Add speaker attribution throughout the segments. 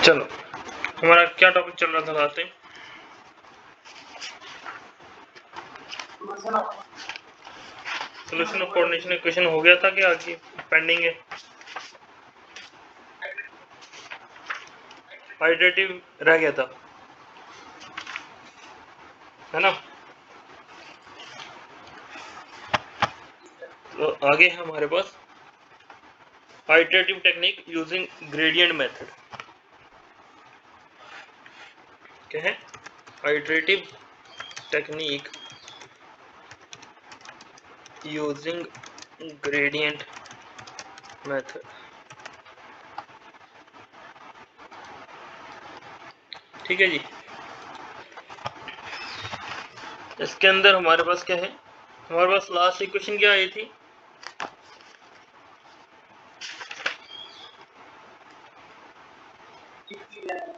Speaker 1: चलो हमारा क्या टॉपिक चल रहा था last time? Solution of coordination equation हो गया था कि आगे पेंडिंग है? आइटरेटिव रह गया था, है ना? तो आगे है हमारे पास iterative technique using gradient method. क्या है? Iterative technique using gradient method. ठीक है जी। इसके अंदर हमारे पास क्या है? हमारे पास लास्ट इक्वेशन क्या आई थी?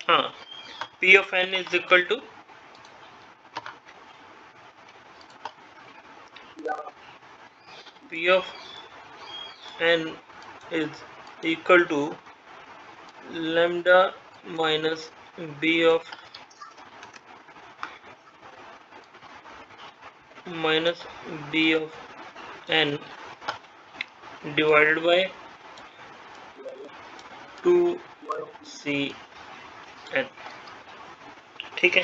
Speaker 1: हाँ, P of n is equal to P of n is equal to lambda minus B of n divided by 2cn। ठीक है,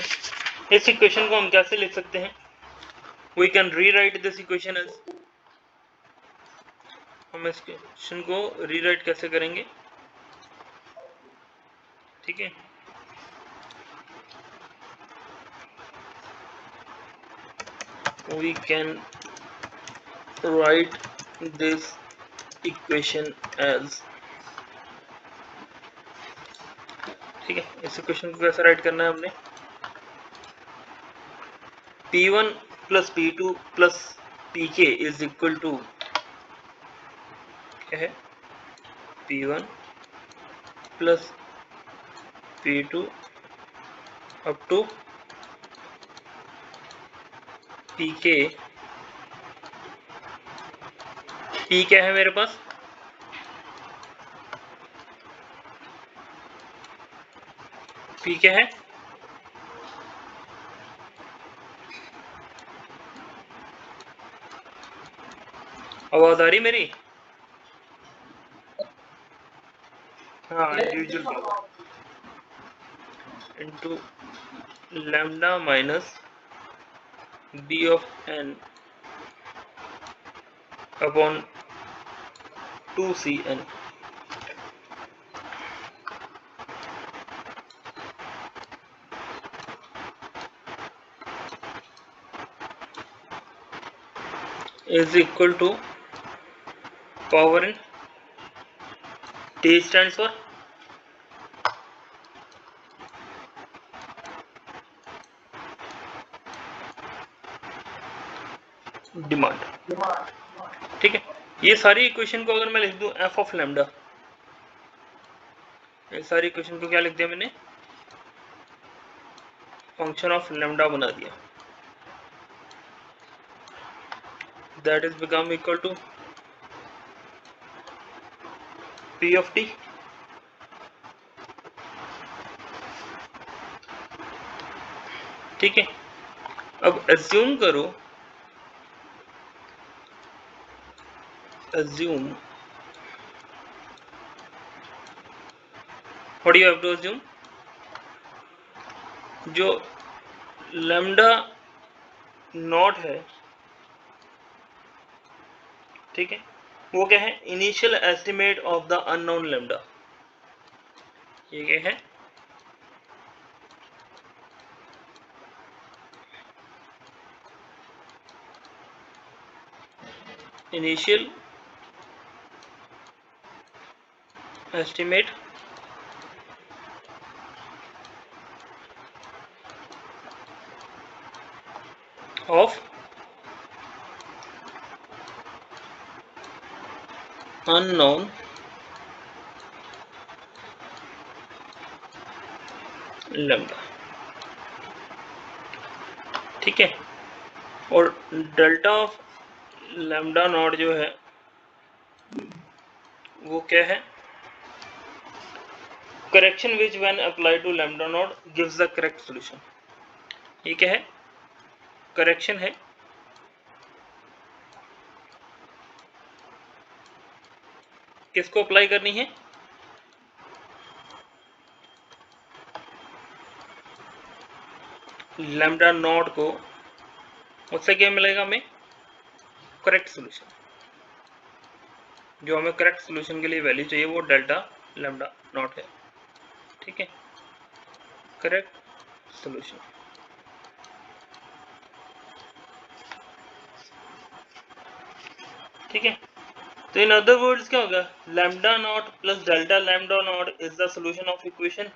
Speaker 1: इस इक्वेशन को हम कैसे लिख सकते हैं? We can rewrite this equation as, हम इस इक्वेशन को रीराइट कैसे करेंगे? ठीक है, we can write this equation as, ठीक है, इस इक्वेशन को कैसे राइट करना है हमने? P1 plus P2 plus Pk is equal to, क्या है? P1 plus P2 up to Pk। P क्या है मेरे पास? P क्या है? आवाज आ रही मेरी? हाँ, individual into lambda minus B of n upon 2cn। is equal to power in, T stands for demand. ठीक है, ये सारी इक्वेशन को अगर मैं लिख दूं f ऑफ लैम्डा, ये सारी इक्वेशन को क्या लिख दिया मैंने? फंक्शन ऑफ लैम्डा बना दिया। That is become equal to P of t। ठीक है, अब एज्यूम करो, assume, what do you have to assume? जो लैम्डा नॉट है, ठीक है, वो क्या है? Initial estimate of the unknown lambda. ये क्या है? Initial estimate of unknown lambda. ठीक है, और डेल्टा ऑफ लैम्डा नॉट जो है वो क्या है? Correction which when apply to lambda naught gives the correct solution. ये क्या है? करेक्शन है, किसको अप्लाई करनी है? लैम्डा नॉट को। उससे क्या मिलेगा हमें? Correct solution. जो हमें करेक्ट सॉल्यूशन के लिए वैल्यू चाहिए वो डेल्टा लैम्डा नॉट है। ठीक है, करेक्ट सॉल्यूशन। ठीक है, तो इन अदर वर्ड्स क्या होगा? Lambda naught plus delta lambda not is the solution of equation.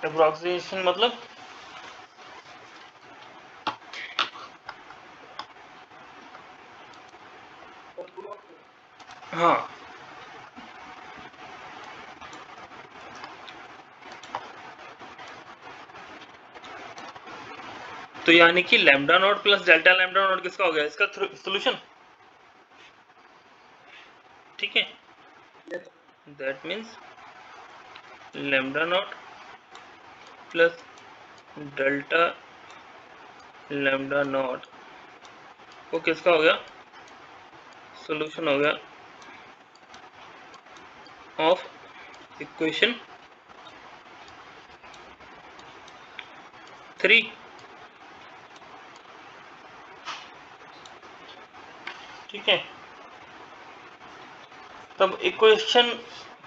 Speaker 1: Approximation मतलब हाँ, तो यानी कि lambda naught plus delta lambda not किसका हो गया? इसका सॉल्यूशन। ठीक है, that means lambda naught plus delta lambda not वो किसका हो गया? सॉल्यूशन हो गया ऑफ इक्वेशन 3। ठीक है, तब इक्वेशन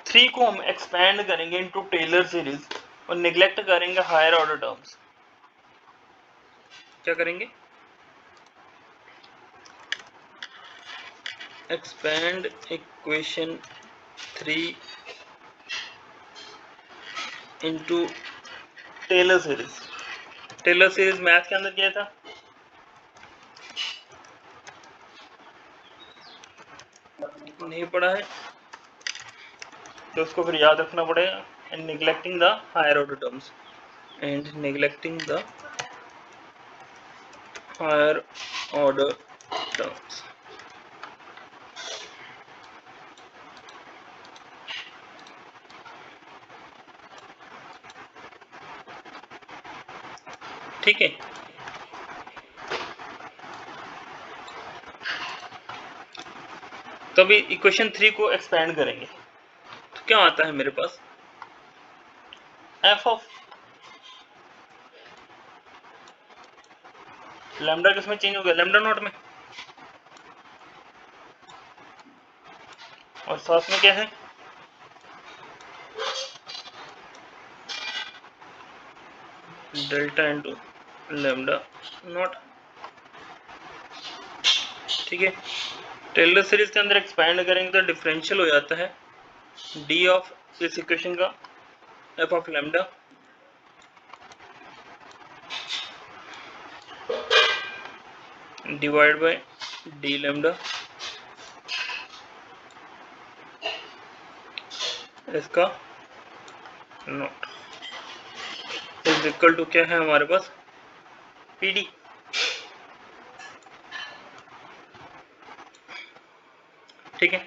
Speaker 1: 3 को हम एक्सपेंड करेंगे इनटू टेलर सीरीज और निगलेक्ट करेंगे हायर ऑर्डर टर्म्स। क्या करेंगे? Expand equation 3 into Taylor series. Taylor series math के अंदर क्या था? नहीं पढ़ा है तो उसको फिर याद रखना पड़ेगा। And neglecting the higher order terms, and neglecting the higher order terms. ठीक है, तो अभी इक्वेशन 3 को एक्सपेंड करेंगे तो क्या आता है मेरे पास? एफ ऑफ लैम्डा किसमें चेंज हो गया? लैम्डा नॉट में। और साथ में क्या है? Delta into lambda naught. ठीक है, टेलर सीरीज के अंदर एक्सपेंड करेंगे तो डिफरेंशियल हो जाता है डी ऑफ इस इक्वेशन का F of lambda divide by D lambda इसका नॉट इज इक्वल टू क्या है हमारे पास? P D. ठीक है,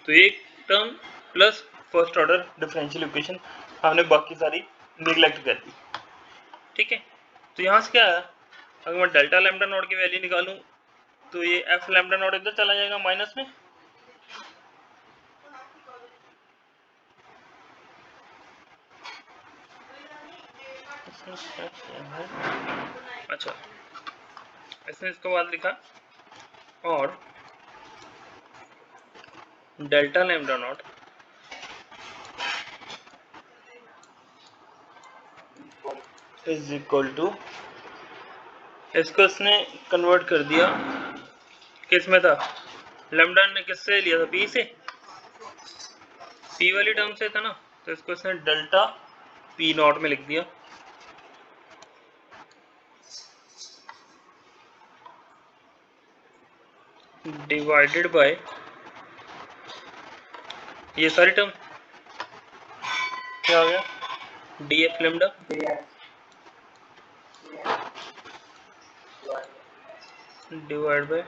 Speaker 1: तो एक term plus first order differential equation हमने बाकी सारी निगलेक्ट कर दी। ठीक है, तो यहाँ से क्या है? अगर मैं डेल्टा लैम्डा नॉट की वैल्यू निकालूं तो ये एफ लैम्डा नॉट इधर चला जाएगा माइनस में। अच्छा, इसने इसके बाद लिखा और delta lambda not is equal to, इसको इसने कन्वर्ट कर दिया किस में था? लैम्डा ने किससे लिया था? पी से, पी वाली टर्म से था ना, तो इसको इसने डेल्टा पी नॉट में लिख दिया। डिवाइडेड बाय ये सारी टर्म क्या हो गया? D F lambda divide by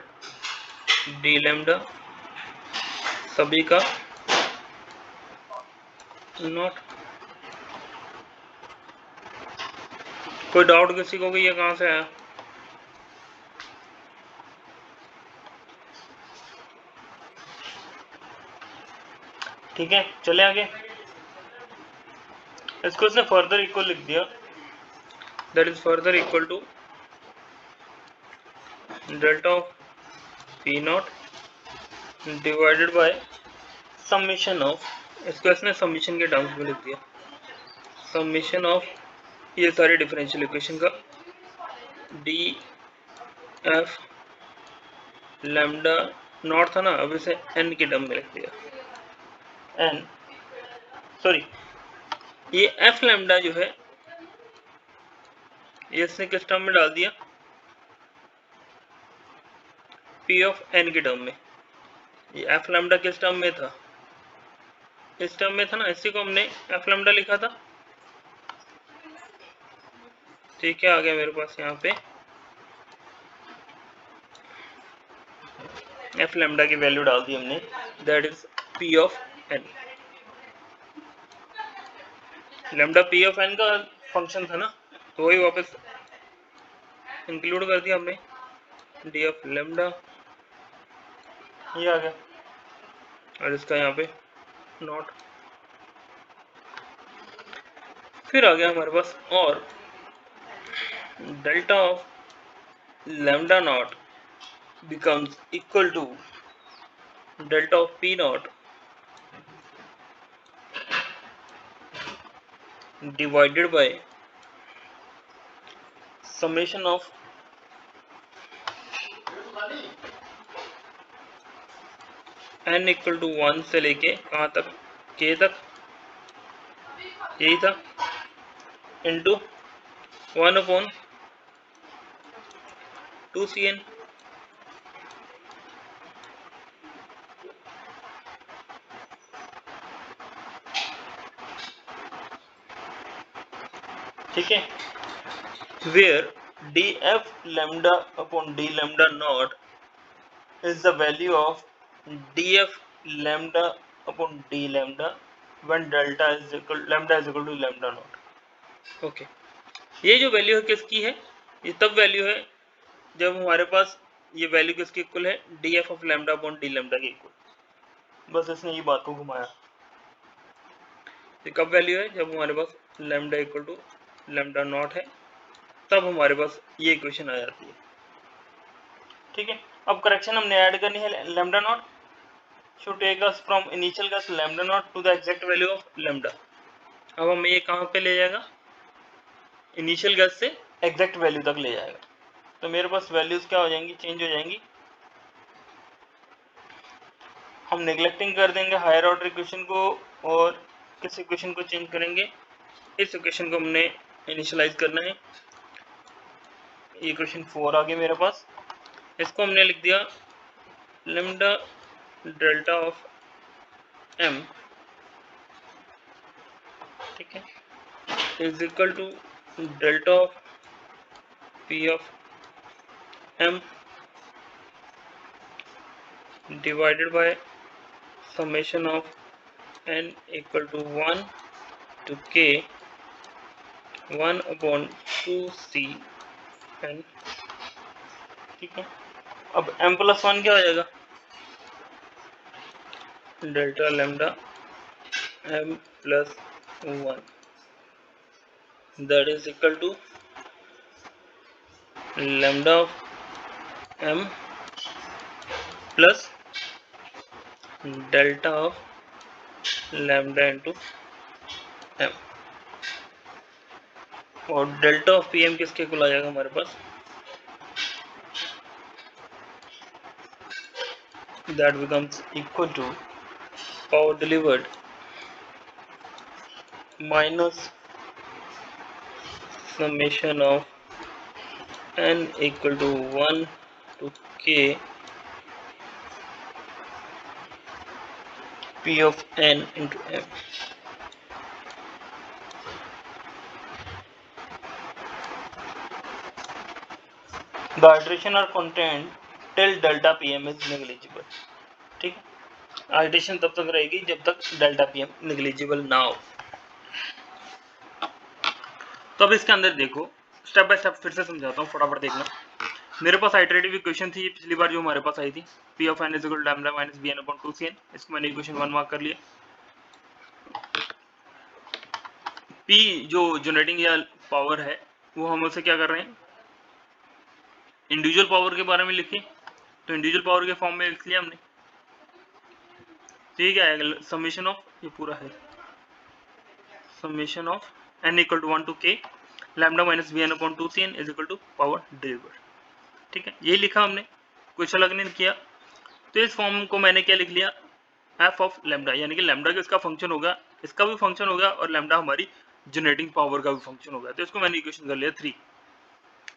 Speaker 1: D lambda सभी का नॉट। कोई डाउट किसी को कि ये कहाँ से आया? ठीक है, चले आगे। इसको उसने फर्दर इक्वल लिख दिया, that is further equal to delta of P naught divided by summation of, इसको इसने समेशन के टर्म्स में लिख दिया, समेशन ऑफ ये सारी डिफरेंशियल इक्वेशन का डी एफ लैम्डा नॉट था ना, अब इसे एन के टर्म में लिख दिया, एन सॉरी ये एफ लैम्डा जो है ये इसने किस टर्म में डाल दिया, पी ऑफ एन के टर्म में। ये एफ लैम्डा किस टर्म में था, इस टर्म में था ना, इसी को हमने एफ लैम्डा लिखा था। ठीक है, आ गया मेरे पास यहाँ पे एफ लैम्डा की वैल्यू डाल दी हमने, that is P of N. Lambda P of N का फंक्शन था ना, तो वही वापस इंक्लूड कर दिया हमने, डी ऑफ लैम्डा ये आ गया, और इसका यहाँ पे नॉट। फिर आ गया हमारे पास और delta of lambda not becomes equal to delta of p naught divided by summation of n equal to 1 से लेके कहाँ तक, k तक, यही था, इंटू 1/2cn। ठीक है, where df lambda upon d lambda naught is the value of df lambda upon d lambda when delta is equal lambda is equal to lambda naught। Okay, ये जो वैल्यू है किसकी है, ये तब वैल्यू है जब हमारे पास ये वैल्यू किसके इक्वल है, D F of lambda upon D lambda के इक्वल। बस इसने ये बात को घुमाया। ये कब वैल्यू है, जब हमारे पास lambda equal to lambda not है, तब हमारे पास ये इक्वेशन आ जाती है। ठीक है, अब करेक्शन हमने ऐड करनी है, lambda naught should take us from initial guess lambda naught to the exact value of lambda। अब हमें ये कहाँ पे ले जाएगा, इनिशियल गैस से एग्जैक्ट वैल्यू तक ले जाएगा। तो मेरे पास वैल्यूज क्या हो जाएंगी, चेंज हो जाएंगी। हम नेग्लेक्टिंग कर देंगे हायर ऑर्डर इक्वेशन को और किस इक्वेशन को चेंज करेंगे, इस इक्वेशन को हमने इनिशियलाइज करना है। इक्वेशन 4 आ गई मेरे पास, इसको हमने लिख दिया लैम्डा डेल्टा ऑफ m, ठीक है, is equal to delta of p of m divided by summation of n equal to 1 to k 1/2c n। ठीक है, अब m प्लस 1 क्या हो जाएगा, delta lambda m plus 1 that is equal to lambda of m plus delta of lambda into m, और delta of P M किसके equal आ जाएगा हमारे पास, that becomes equal to power delivered minus summation of n equal to 1 to k p of n into m। The iteration are content till delta PM is negligible. ठीक है, iteration तब तक रहेगी जब तक डेल्टा पीएम नेग्लिजिबल ना हो। तो अब इसके अंदर देखो, स्टेप बाय स्टेप फिर से समझाता हूँ, फटाफट देखना। मेरे पास आइटरेटिव इक्वेशन थी पिछली बार जो हमारे पास आई थी, P of N is equal to lambda minus B N upon 2cn। इसको मैंने इक्वेशन 1 मार्क कर लिया। पी जो जनरेटिंग या पावर है वो हम उसे क्या कर रहे हैं, इंडिविजुअल पावर के बारे में लिखे, तो इंडिविजुअल पावर के फॉर्म में लिख लिया हमने। तो ये क्या है, समेशन ऑफ, ये पूरा है summation of n equal to 1 to k lambda minus B N upon 2cn is equal to power delivered. ठीक है, ये लिखा हमने, कुछ अलग नहीं किया। तो इस फॉर्म को मैंने क्या लिख लिया, एफ ऑफ लैम्डा, यानी कि लैम्डा का इसका फंक्शन होगा, इसका भी फंक्शन होगा, और लैम्डा हमारी जनरेटिंग पावर का भी फंक्शन होगा। तो इसको मैंने इक्वेशन कर लिया 3।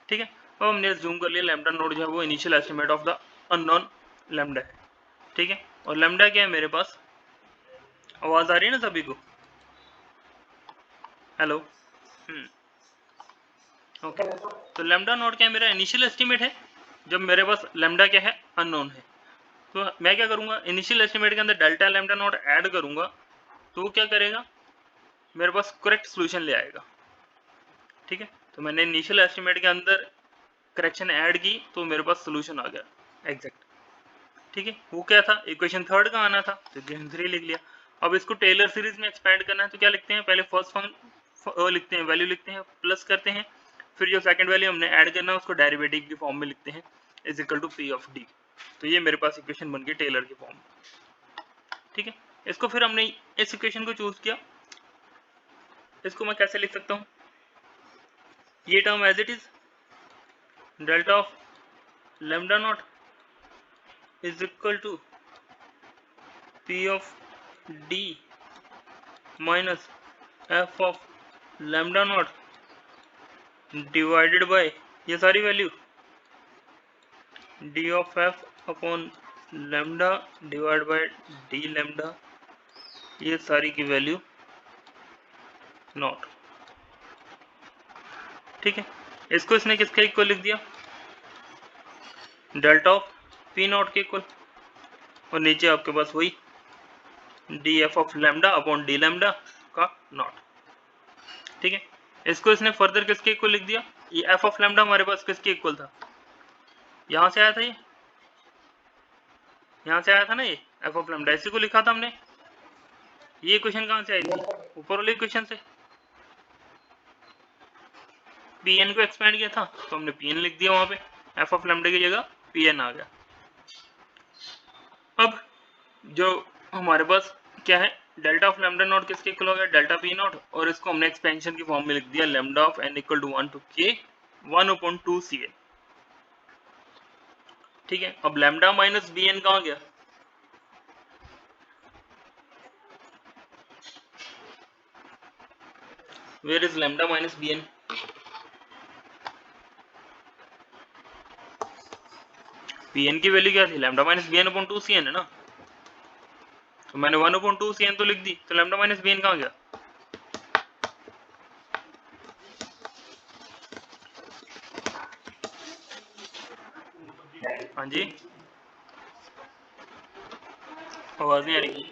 Speaker 1: ठीक है, अब हमने जूम कर लिया, लैम्डा नोड जो है वो initial estimate of the unknown lambda है। ठीक है, और लैम्डा क्या है मेरे पास, आवाज आ रही है ना सभी को, हेलो? ओके, तो लैम्डा नोड क्या है, मेरा इनिशियल एस्टिमेट है, जब मेरे पास लैम्डा क्या है, अननोन है। तो मैं क्या करूंगा, इनिशियल एस्टिमेट के अंदर डेल्टा लैम्डा नोड ऐड करूंगा, तो वो क्या करेगा, मेरे पास करेक्ट सोल्यूशन ले आएगा। ठीक है, तो मैंने इनिशियल एस्टिमेट के अंदर करेक्शन ऐड की तो मेरे पास सोल्यूशन आ गया एग्जैक्ट। ठीक है, वो क्या था, इक्वेशन 3 का आना था, तो इक्वेशन 3 लिख लिया। अब इसको टेलर सीरीज में एक्सपेंड करना है, तो क्या लिखते हैं, पहले फर्स्ट फंक्शन लिखते हैं, वैल्यू लिखते हैं, प्लस करते हैं, फिर जो सेकंड वैल्यू हमने ऐड करना है उसको डेरिवेटिव की फॉर्म में लिखते हैं, is equal to P of D. तो ये मेरे पास इक्वेशन बन गई टेलर की फॉर्म में। ठीक है, इसको फिर हमने इस इक्वेशन को चूज किया, इसको मैं कैसे लिख सकता हूँ, ये term as it is delta of lambda not is equal to P of D minus F of lambda not divided by ये सारी value D of F upon lambda divide by D lambda, ये सारी की value not. ठीक है, इसको इसने किसके इक्वल लिख दिया, डेल्टा ऑफ पी नॉट के इक्वल, और नीचे आपके पास वही D F of lambda upon D lambda का नॉट। ठीक है, इसको इसने फर्दर किसके इक्वल लिख दिया, ये एफ ऑफ लैम्डा हमारे पास किसके इक्वल था, यहां से आया था, ये यहां से आया था ना, ये एफ ऑफ लैम्डा, इसी को लिखा था हमने। ये इक्वेशन कहां से आई थी, ऊपर वाले इक्वेशन से, पीएन को एक्सपेंड किया था तो हमने पीएन लिख दिया वहां पे, एफ ऑफ लैम्डा की जगह पीएन आ गया। अब जो हमारे पास क्या है, डेल्टा ऑफ लैम्डा नॉट किसके इक्वल हो गया, डेल्टा पी नॉट, और इसको हमने एक्सपेंशन की फॉर्म में लिख दिया, lambda of N equal to 1 to K 1/2 CL। ठीक है, अब लैम्डा माइनस बी एन कहाँ गया, where is lambda minus B N, P N की वैल्यू क्या थी, lambda minus B N upon 2 CN है ना, तो मैंने 1/2 CN तो लिख दी, तो लैम्डा माइनस बी एन कहाँ गया, हाँ जी, आवाज नहीं आ रही।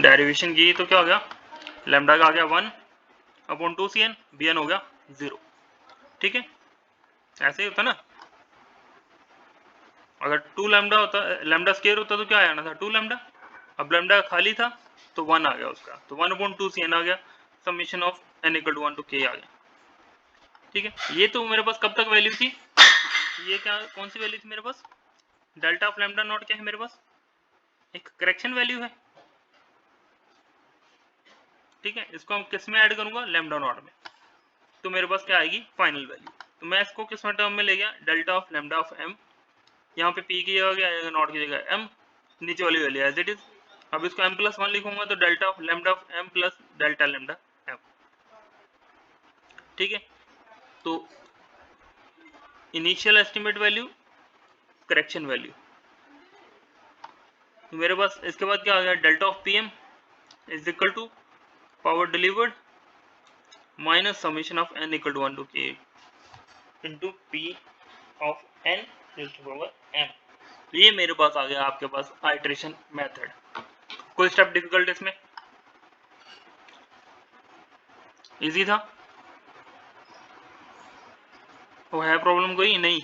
Speaker 1: डेरिवेशन की तो क्या हो गया, लैम्डा का आ गया 1/2 CN, बी एन हो गया 0। ठीक है, ऐसे ही होता ना, अगर 2 लैम्डा होता, लैम्डा स्क्वायर होता तो क्या आना था, 2 लैम्डा, अब लैम्डा खाली था तो 1 आ गया उसका, तो 1/2 CN आ गया, summation of n equal to 1 to k आ गया। ठीक है, ये तो मेरे पास कब तक वैल्यू थी, ये क्या, कौन सी वैल्यू थी मेरे पास, डेल्टा ऑफ लैम्डा नॉट क्या है मेरे पास, एक करेक्शन वैल्यू है। ठीक है, इसको हम किस में ऐड करूंगा, लैम्डा नॉट में, तो मेरे पास क्या आएगी, फाइनल वैल्यू। तो मैं इसको किस में टर्म में ले गया, delta of lambda of m, यहाँ पे p की जगह क्या आएगा, नॉट की जगह m, नीचे वाली वैल्यू एज इट इज। अब इसको m+1 लिखूंगा तो delta of lambda of m plus delta lambda m। ठीक है, तो initial estimate value, correction value, तो मेरे पास इसके बाद क्या आ गया, delta of P M is equal to power delivered minus summation of n equal to 1 to k into P of n raised to power m। तो ये मेरे पास आ गया आपके पास आइटरेशन मेथड। कोई स्टेप डिफिकल्ट इसमें? इजी था? वो है प्रॉब्लम कोई नहीं?